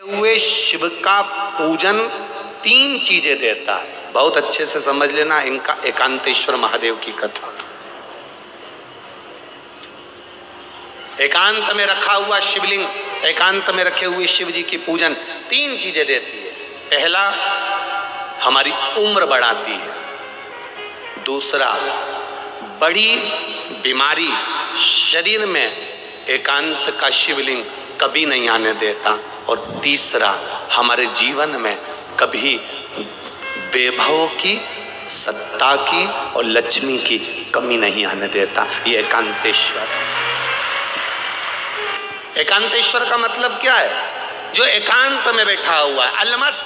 हुए शिव का पूजन तीन चीजें देता है। बहुत अच्छे से समझ लेना इनका एकांतेश्वर महादेव की कथा। एकांत में रखा हुआ शिवलिंग, एकांत में रखे हुए शिव जी की पूजन तीन चीजें देती है। पहला, हमारी उम्र बढ़ाती है। दूसरा, बड़ी बीमारी शरीर में एकांत का शिवलिंग कभी नहीं आने देता। और तीसरा, हमारे जीवन में कभी वैभव की, सत्ता की और लक्ष्मी की कमी नहीं आने देता। ये एकांतेश्वर। एकांतेश्वर का मतलब क्या है? जो एकांत में बैठा हुआ है। अलमस्त,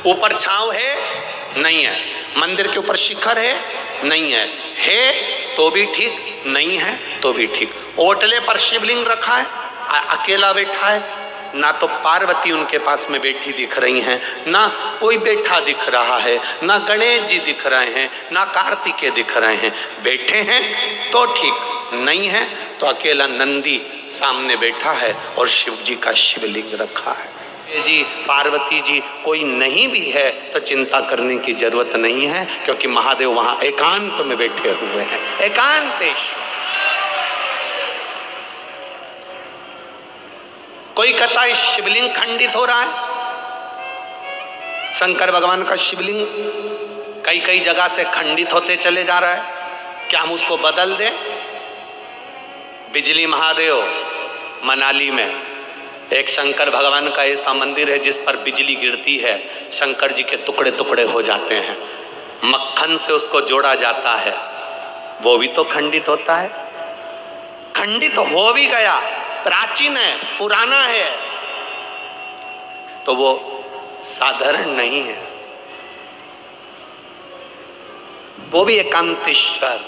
ऊपर छांव है नहीं है, मंदिर के ऊपर शिखर है नहीं है तो भी ठीक, नहीं है तो भी ठीक। ओटले पर शिवलिंग रखा है, अकेला बैठा है, ना तो पार्वती उनके पास में बैठी दिख रही हैं, ना कोई बैठा दिख रहा है, ना गणेश जी दिख रहे हैं, ना कार्तिकेय दिख रहे हैं। बैठे हैं तो ठीक, नहीं है तो अकेला नंदी सामने बैठा है और शिव जी का शिवलिंग रखा है। जी, पार्वती जी कोई नहीं भी है तो चिंता करने की जरूरत नहीं है, क्योंकि महादेव वहां एकांत में बैठे हुए हैं। एकांतेश्वर। कोई कहता है शिवलिंग खंडित हो रहा है। शंकर भगवान का शिवलिंग कई कई जगह से खंडित होते चले जा रहा है, क्या हम उसको बदल दें? बिजली महादेव मनाली में एक शंकर भगवान का ऐसा मंदिर है जिस पर बिजली गिरती है, शंकर जी के टुकड़े टुकड़े हो जाते हैं, मक्खन से उसको जोड़ा जाता है, वो भी तो खंडित होता है। खंडित हो भी गया, प्राचीन है, पुराना है, तो वो साधारण नहीं है, वो भी एकांतेश्वर।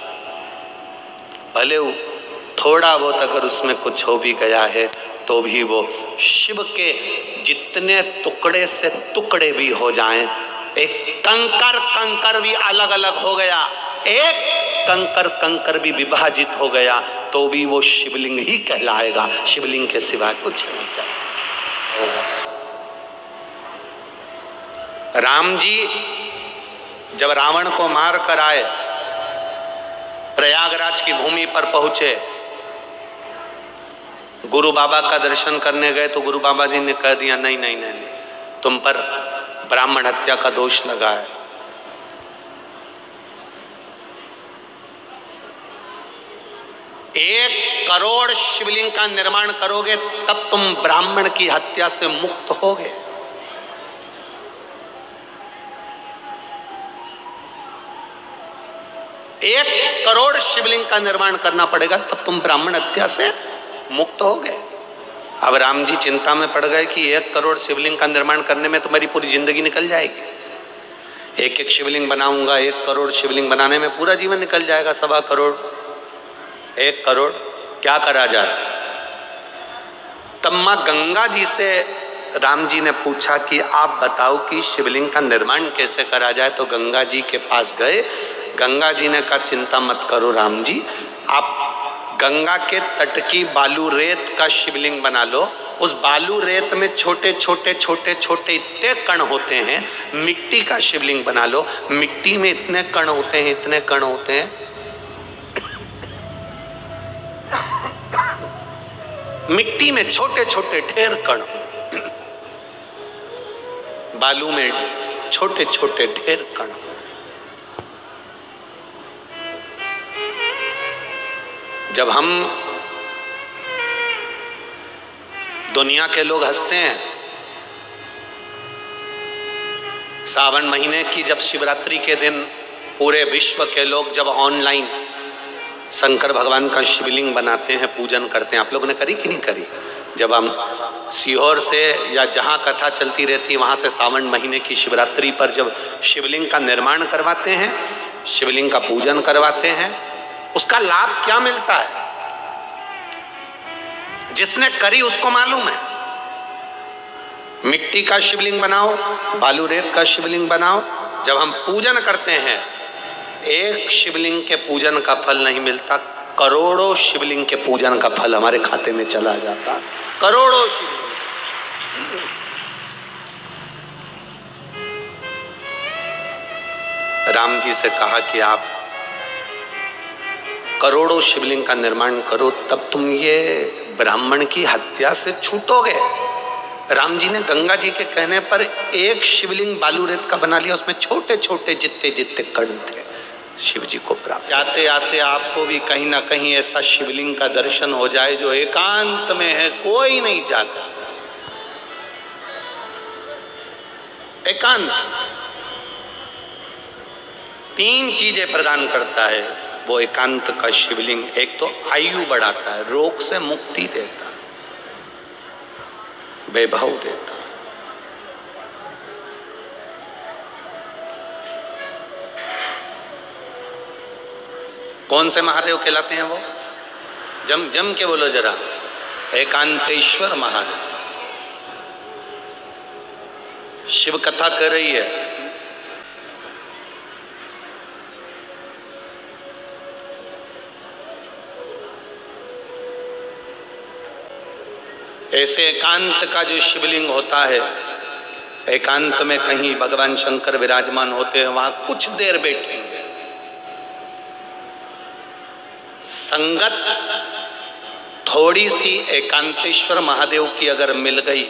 भले थोड़ा बहुत अगर उसमें कुछ हो भी गया है तो भी वो शिव के जितने टुकड़े से टुकड़े भी हो जाएं, एक कंकर कंकर भी अलग अलग हो गया, एक कंकर कंकर भी विभाजित हो गया तो भी वो शिवलिंग ही कहलाएगा। शिवलिंग के सिवा कुछ नहीं कहलाएगा। राम जी जब रावण को मार कर आए, प्रयागराज की भूमि पर पहुंचे, गुरु बाबा का दर्शन करने गए तो गुरु बाबा जी ने कह दिया नहीं नहीं नहीं, तुम पर ब्राह्मण हत्या का दोष लगा है। एक करोड़ शिवलिंग का निर्माण करोगे तब तुम ब्राह्मण की हत्या से मुक्त होगे। एक करोड़ शिवलिंग का निर्माण करना पड़ेगा तब तुम ब्राह्मण हत्या से मुक्त हो गए। अब राम जी चिंता में पड़ गए कि 1 करोड़ शिवलिंग का निर्माण करने में तुम्हारी पूरी जिंदगी निकल जाएगी। एक एक शिवलिंग बनाऊंगा, 1 करोड़ शिवलिंग बनाने में पूरा जीवन निकल जाएगा। 1.25 करोड़, 1 करोड़ क्या करा जाए? तब मां गंगा जी से राम जी ने पूछा कि आप बताओ कि शिवलिंग का निर्माण कैसे करा जाए। तो गंगा जी के पास गए। गंगा जी ने कहा चिंता मत करो राम जी, आप गंगा के तट की बालू रेत का शिवलिंग बना लो। उस बालू रेत में छोटे छोटे छोटे छोटे इतने कण होते हैं, मिट्टी का शिवलिंग बना लो। मिट्टी में इतने कण होते हैं, इतने कण होते हैं, मिट्टी में छोटे छोटे ढेर कण, बालू में छोटे छोटे ढेर कण। जब हम दुनिया के लोग हंसते हैं, सावन महीने की जब शिवरात्रि के दिन पूरे विश्व के लोग जब ऑनलाइन शंकर भगवान का शिवलिंग बनाते हैं, पूजन करते हैं, आप लोगों ने करी कि नहीं करी? जब हम सीहोर से या जहां कथा चलती रहती है वहां से सावन महीने की शिवरात्रि पर जब शिवलिंग का निर्माण करवाते हैं, शिवलिंग का पूजन करवाते हैं, उसका लाभ क्या मिलता है? जिसने करी उसको मालूम है। मिट्टी का शिवलिंग बनाओ, बालू रेत का शिवलिंग बनाओ, जब हम पूजन करते हैं, एक शिवलिंग के पूजन का फल नहीं मिलता, करोड़ों शिवलिंग के पूजन का फल हमारे खाते में चला जाता। करोड़ों शिवलिंग। राम जी से कहा कि आप करोड़ों शिवलिंग का निर्माण करो, तब तुम ये ब्राह्मण की हत्या से छूटोगे। राम जी ने गंगा जी के कहने पर एक शिवलिंग बालू रेत का बना लिया, उसमें छोटे छोटे जितने जितने कण थे शिव जी को प्राप्त। जाते आते आपको भी कहीं ना कहीं ऐसा शिवलिंग का दर्शन हो जाए जो एकांत में है, कोई नहीं जाता। एकांत 3 चीजें प्रदान करता है वो एकांत का शिवलिंग। एक तो आयु बढ़ाता है, रोग से मुक्ति देता है, वैभव देता है। कौन से महादेव कहलाते हैं वो? जम जम के बोलो जरा, एकांतेश्वर महादेव। शिव कथा कर रही है, ऐसे एकांत का जो शिवलिंग होता है, एकांत में कहीं भगवान शंकर विराजमान होते हैं, वहां कुछ देर बैठेंगे। संगत थोड़ी सी एकांतेश्वर महादेव की अगर मिल गई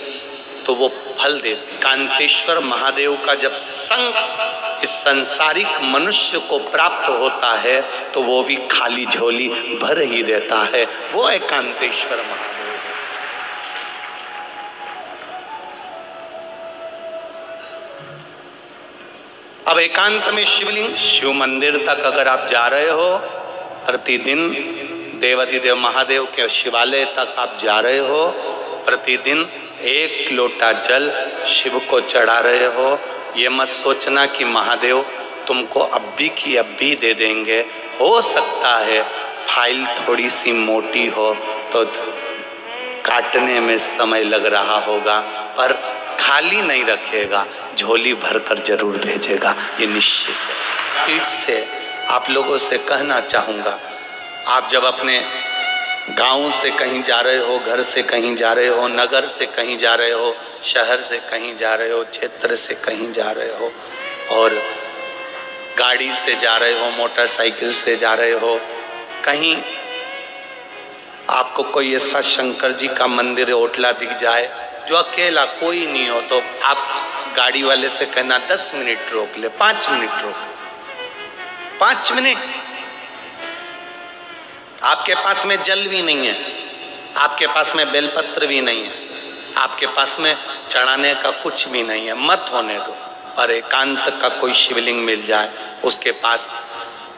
तो वो फल देती। एकांतेश्वर महादेव का जब संग इस संसारिक मनुष्य को प्राप्त होता है तो वो भी खाली झोली भर ही देता है, वो एकांतेश्वर महादेव। अब एकांत में शिवलिंग, शिव मंदिर तक अगर आप जा रहे हो, प्रतिदिन देवाधिदेव महादेव के शिवालय तक आप जा रहे हो, प्रतिदिन 1 लोटा जल शिव को चढ़ा रहे हो, ये मत सोचना कि महादेव तुमको अब भी की अब भी दे देंगे। हो सकता है फाइल थोड़ी सी मोटी हो तो काटने में समय लग रहा होगा, पर खाली नहीं रखेगा, झोली भरकर जरूर भेजेगा, ये निश्चित है। स्पीड से आप लोगों से कहना चाहूँगा, आप जब अपने गांव से कहीं जा रहे हो, घर से कहीं जा रहे हो, नगर से कहीं जा रहे हो, शहर से कहीं जा रहे हो, क्षेत्र से कहीं जा रहे हो, और गाड़ी से जा रहे हो, मोटरसाइकिल से जा रहे हो, कहीं आपको कोई ऐसा शंकर जी का मंदिर ओटला दिख जाए जो अकेला कोई नहीं हो, तो आप गाड़ी वाले से कहना 10 मिनट रोक ले, 5 मिनट रोक, 5 मिनट। आपके पास में जल भी नहीं है, आपके पास में बेलपत्र भी नहीं है, आपके पास में चढ़ाने का कुछ भी नहीं है, मत होने दो। और एकांत का कोई शिवलिंग मिल जाए, उसके पास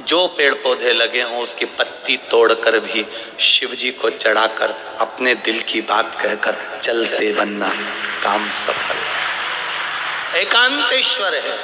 जो पेड़ पौधे लगे हों उसकी पत्ती तोड़कर भी शिव जी को चढ़ाकर अपने दिल की बात कहकर चलते बनना, काम सफल। एकांतेश्वर है।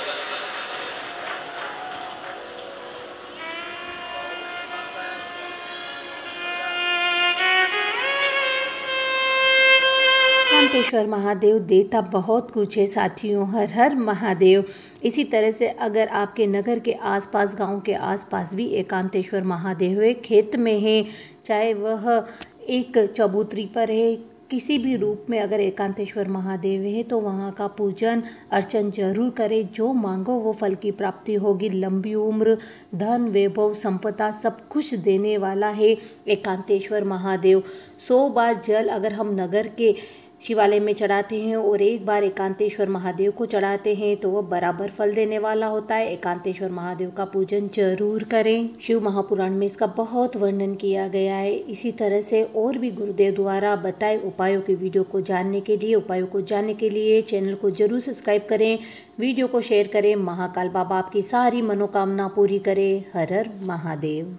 एकांतेश्वर महादेव देता बहुत कुछ है साथियों, हर हर महादेव। इसी तरह से अगर आपके नगर के आसपास, गांव के आसपास भी एकांतेश्वर महादेव है, खेत में है, चाहे वह एक चबूतरी पर है, किसी भी रूप में अगर एकांतेश्वर महादेव है तो वहाँ का पूजन अर्चन जरूर करें। जो मांगो वो फल की प्राप्ति होगी। लंबी उम्र, धन, वैभव, संपदा सब कुछ देने वाला है एकांतेश्वर महादेव। 100 बार जल अगर हम नगर के शिवालय में चढ़ाते हैं और 1 बार एकांतेश्वर महादेव को चढ़ाते हैं तो वह बराबर फल देने वाला होता है। एकांतेश्वर महादेव का पूजन जरूर करें। शिव महापुराण में इसका बहुत वर्णन किया गया है। इसी तरह से और भी गुरुदेव द्वारा बताए उपायों की वीडियो को जानने के लिए चैनल को जरूर सब्सक्राइब करें, वीडियो को शेयर करें। महाकाल बाबा आपकी सारी मनोकामना पूरी करे। हर हर महादेव।